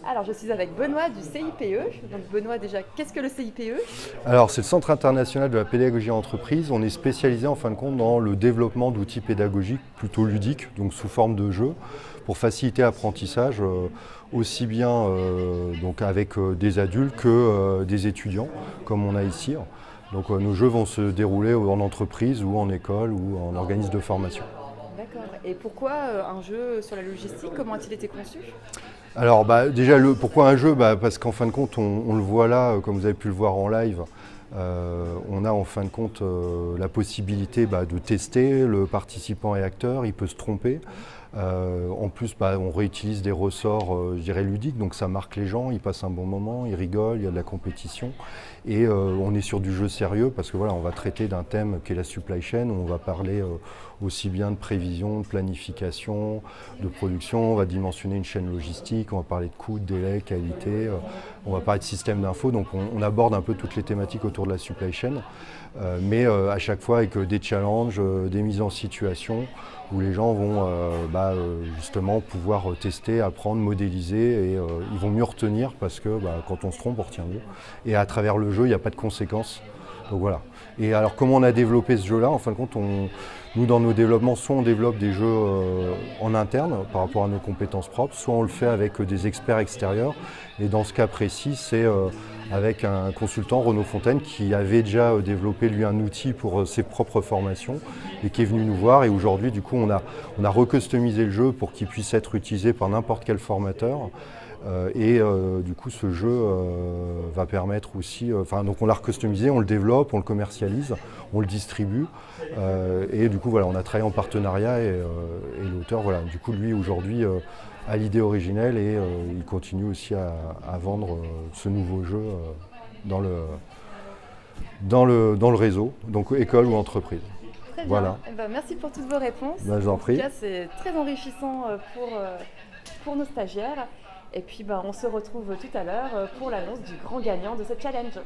Alors, je suis avec Benoît du CIPE. Donc, Benoît, déjà, qu'est-ce que le CIPE? Alors, c'est le Centre international de la pédagogie en entreprise. On est spécialisé en fin de compte dans le développement d'outils pédagogiques plutôt ludiques, donc sous forme de jeux, pour faciliter l'apprentissage aussi bien donc avec des adultes que des étudiants, comme on a ici. Donc, nos jeux vont se dérouler en entreprise ou en école ou en organisme de formation. D'accord. Et pourquoi un jeu sur la logistique? Comment a-t-il été conçu? Alors déjà, pourquoi un jeu? Parce qu'en fin de compte, on le voit là, comme vous avez pu le voir en live, on a en fin de compte la possibilité de tester, le participant et acteur, il peut se tromper. En plus, on réutilise des ressorts, je dirais, ludiques, donc ça marque les gens, ils passent un bon moment, ils rigolent, il y a de la compétition. Et on est sur du jeu sérieux parce que voilà, on va traiter d'un thème qui est la supply chain, où on va parler aussi bien de prévision, de planification, de production, on va dimensionner une chaîne logistique, on va parler de coûts, de délais, qualité, on va parler de système d'info, donc on aborde un peu toutes les thématiques autour de la supply chain, mais à chaque fois avec des challenges, des mises en situation, où les gens vont justement pouvoir tester, apprendre, modéliser, et ils vont mieux retenir parce que quand on se trompe, on retient mieux. Et à travers le jeu, il n'y a pas de conséquences. Donc voilà. Et alors comment on a développé ce jeu-là? En fin de compte, nous dans nos développements, soit on développe des jeux en interne par rapport à nos compétences propres, soit on le fait avec des experts extérieurs. Et dans ce cas précis, c'est avec un consultant, Renaud Fontaine, qui avait déjà développé lui un outil pour ses propres formations et qui est venu nous voir. Et aujourd'hui, du coup, on a recustomisé le jeu pour qu'il puisse être utilisé par n'importe quel formateur. Du coup, ce jeu va permettre aussi, donc on l'a recustomisé, on le développe, on le commercialise, on le distribue. Et du coup, voilà, on a travaillé en partenariat et l'auteur, voilà, du coup, lui aujourd'hui a l'idée originelle et il continue aussi à vendre ce nouveau jeu dans le réseau, donc école ou entreprise. Très bien. Voilà. Eh ben, merci pour toutes vos réponses. Je vous en En tout prie. cas, c'est très enrichissant pour nos stagiaires. Et puis, on se retrouve tout à l'heure pour l'annonce du grand gagnant de ce challenge.